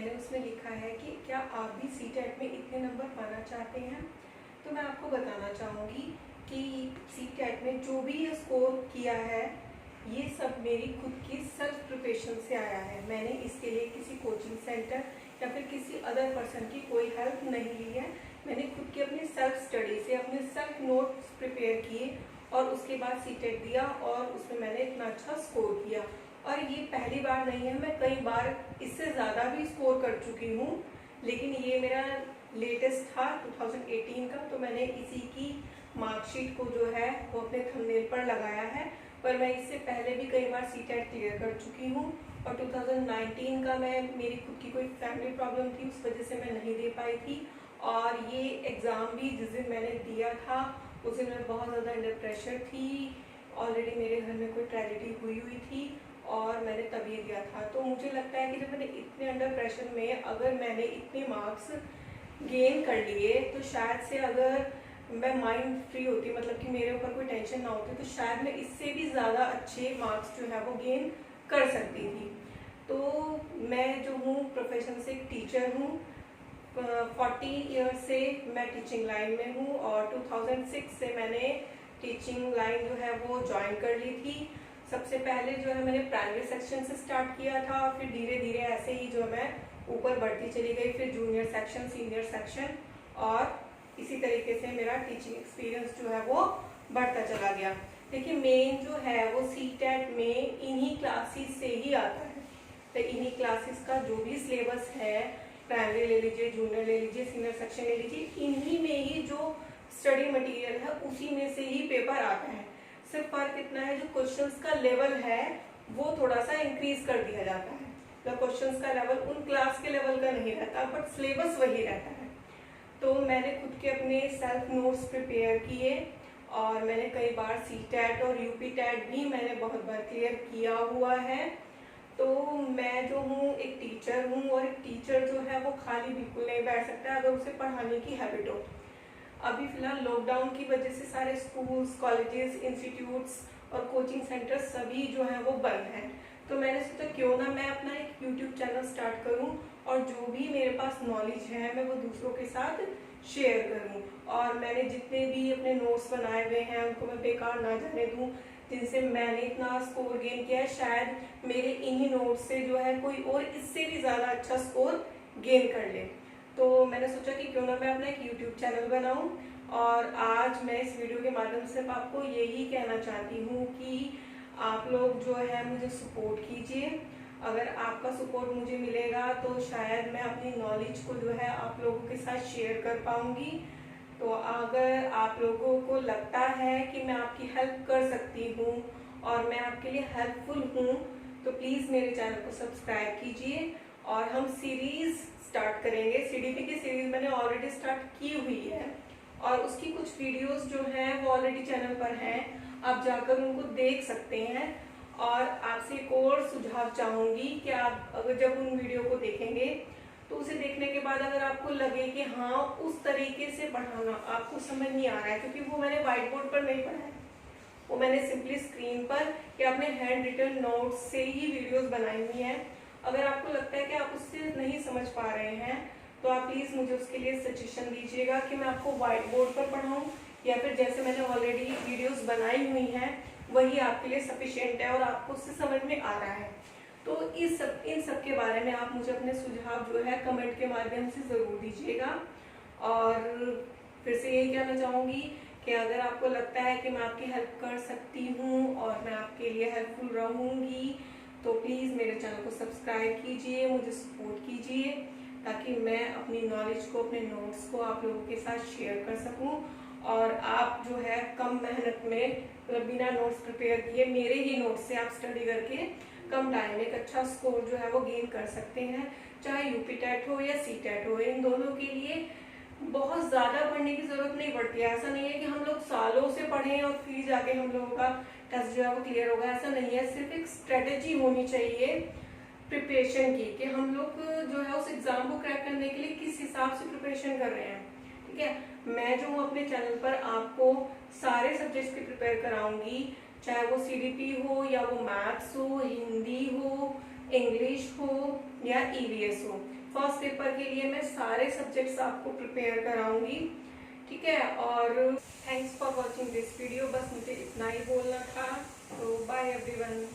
मैंने उसमें लिखा है कि क्या आप भी सीटेट में इतने नंबर पाना चाहते हैं। तो मैं आपको बताना चाहूँगी कि सीटेट में जो भी ये स्कोर किया है ये सब मेरी खुद की सेल्फ प्रिपरेशन से आया है। मैंने इसके लिए किसी कोचिंग सेंटर या फिर किसी अदर पर्सन की कोई हेल्प नहीं ली है। मैंने खुद की अपनी सेल्फ स्टडी से अपने सेल्फ नोट्स प्रिपेयर किए और उसके बाद सीटेट दिया और उसमें मैंने इतना अच्छा स्कोर किया। और ये पहली बार नहीं है, मैं कई बार इससे ज़्यादा भी स्कोर कर चुकी हूँ, लेकिन ये मेरा लेटेस्ट था 2018 का। तो मैंने इसी की मार्कशीट को जो है वो अपने थंबनेल पर लगाया है। पर मैं इससे पहले भी कई बार सीटेट क्लियर कर चुकी हूँ और 2019 का मेरी खुद की कोई फैमिली प्रॉब्लम थी, उस वजह से मैं नहीं दे पाई थी। और ये एग्ज़ाम भी जिस दिन मैंने दिया था उस दिन मैं बहुत ज़्यादा अंडर प्रेशर थी। ऑलरेडी मेरे घर में कोई ट्रेजेडी हुई थी और मैंने तभी दिया था। तो मुझे लगता है कि जब मैंने इतने अंडर प्रेशर में अगर मैंने इतने मार्क्स गेन कर लिए तो शायद से अगर मैं माइंड फ्री होती, मतलब कि मेरे ऊपर कोई टेंशन ना होती, तो शायद मैं इससे भी ज़्यादा अच्छे मार्क्स जो है वो गेन कर सकती थी। तो मैं जो हूँ प्रोफेशन से एक टीचर हूँ। 40 ईयर से मैं टीचिंग लाइन में हूँ और 2006 से मैंने टीचिंग लाइन जो है वो ज्वाइन कर ली थी। सबसे पहले जो है मैंने प्राइमरी सेक्शन से स्टार्ट किया था, फिर धीरे धीरे ऐसे ही जो मैं ऊपर बढ़ती चली गई, फिर जूनियर सेक्शन, सीनियर सेक्शन, और इसी तरीके से मेरा टीचिंग एक्सपीरियंस जो है वो बढ़ता चला गया। देखिए मेन जो है वो सीटेट में इन्हीं क्लासेस से ही आता है। तो इन्हीं क्लासेस का जो भी सिलेबस है, प्राइमरी ले लीजिए, जूनियर ले लीजिए, सीनियर सेक्शन ले लीजिए, इन्हीं में ही जो स्टडी मटेरियल है उसी में से ही पेपर आता है। सिर्फ फर्क इतना है जो क्वेश्चंस का लेवल है वो थोड़ा सा इंक्रीज कर दिया जाता है। तो क्वेश्चंस का लेवल उन क्लास के लेवल का नहीं रहता, बट सिलेबस वही रहता है। तो मैंने खुद के अपने सेल्फ नोट्स प्रिपेयर किए और मैंने कई बार सीटेट और यूपीटेट भी मैंने बहुत बार क्लियर किया हुआ है। तो मैं जो हूँ एक टीचर हूँ और एक टीचर जो है वो खाली बिल्कुल नहीं बैठ सकता अगर उसे पढ़ाने की हैबिट हो। अभी फिलहाल लॉकडाउन की वजह से सारे स्कूल्स, कॉलेजेस, इंस्टीट्यूट्स और कोचिंग सेंटर सभी जो हैं वो बंद हैं। तो मैंने सोचा क्यों ना मैं अपना एक यूट्यूब चैनल स्टार्ट करूं और जो भी मेरे पास नॉलेज है मैं वो दूसरों के साथ शेयर करूं। और मैंने जितने भी अपने नोट्स बनाए हुए हैं उनको मैं बेकार ना जाने दूं। जिनसे मैंने इतना स्कोर गेन किया है, शायद मेरे इन्हीं नोट्स से जो है कोई और इससे भी ज़्यादा अच्छा स्कोर गेन कर ले। तो मैंने सोचा कि क्यों ना मैं अपना एक यूट्यूब चैनल बनाऊं। और आज मैं इस वीडियो के माध्यम से आपको यही कहना चाहती हूँ कि आप लोग जो है मुझे सपोर्ट कीजिए। अगर आपका सपोर्ट मुझे मिलेगा तो शायद मैं अपनी नॉलेज को जो है आप लोगों के साथ शेयर कर पाऊंगी। तो अगर आप लोगों को लगता है कि मैं आपकी हेल्प कर सकती हूँ और मैं आपके लिए हेल्पफुल हूँ तो प्लीज़ मेरे चैनल को सब्सक्राइब कीजिए। और हम सीरीज़ स्टार्ट करेंगे। सीडीपी की सीरीज मैंने ऑलरेडी स्टार्ट की हुई है और उसकी कुछ वीडियोस जो हैं वो ऑलरेडी चैनल पर हैं, आप जाकर उनको देख सकते हैं। और आपसे एक और सुझाव चाहूँगी कि आप अगर जब उन वीडियो को देखेंगे तो उसे देखने के बाद अगर आपको लगे कि हाँ उस तरीके से पढ़ाना आपको समझ नहीं आ रहा है, क्योंकि वो मैंने व्हाइट बोर्ड पर नहीं पढ़ा है, वो मैंने सिंपली स्क्रीन पर या अपने हैंड रिटन नोट्स से ही वीडियोस बनाई हुई हैं। अगर आपको लगता है कि आप उससे नहीं समझ पा रहे हैं तो आप प्लीज़ मुझे उसके लिए सजेशन दीजिएगा कि मैं आपको व्हाइट बोर्ड पर पढ़ाऊँ या फिर जैसे मैंने ऑलरेडी वीडियोस बनाई हुई हैं वही आपके लिए सफिशिएंट है और आपको उससे समझ में आ रहा है। तो इन सब के बारे में आप मुझे अपने सुझाव जो है कमेंट के माध्यम से ज़रूर दीजिएगा। और फिर से यही कहना चाहूँगी कि अगर आपको लगता है कि मैं आपकी हेल्प कर सकती हूँ और मैं आपके लिए हेल्पफुल रहूँगी तो प्लीज़ मेरे चैनल को सब्सक्राइब कीजिए, मुझे सपोर्ट कीजिए ताकि मैं अपनी नॉलेज को, अपने नोट्स को आप लोगों के साथ शेयर कर सकूं और आप जो है कम मेहनत में, मतलब बिना नोट्स प्रिपेयर किए मेरे ही नोट्स से आप स्टडी करके कम टाइम में एक अच्छा स्कोर जो है वो गेन कर सकते हैं। चाहे यूपीटेट हो या सीटेट हो, इन दोनों के लिए बहुत ज़्यादा पढ़ने की ज़रूरत नहीं पड़ती है। ऐसा नहीं है कि हम लोग सालों से पढ़ें और फिर जाके हम लोगों का टेस्ट जो है वो क्लियर होगा, ऐसा नहीं है। सिर्फ एक स्ट्रेटेजी होनी चाहिए प्रिपरेशन की कि हम लोग जो है उस एग्ज़ाम को क्रैक करने के लिए किस हिसाब से प्रिपरेशन कर रहे हैं। ठीक है, मैं जो हूँ अपने चैनल पर आपको सारे सब्जेक्ट्स की प्रिपेयर कराऊंगी, चाहे वो सीडीपी हो या वो मैथ्स हो, हिंदी हो, इंग्लिश हो या ईवीएस हो। फर्स्ट पेपर के लिए मैं सारे सब्जेक्ट्स आपको प्रिपेयर कराऊंगी, ठीक है। और thanks for watching this video, बस मुझे इतना ही बोलना था। तो बाय एवरीवन।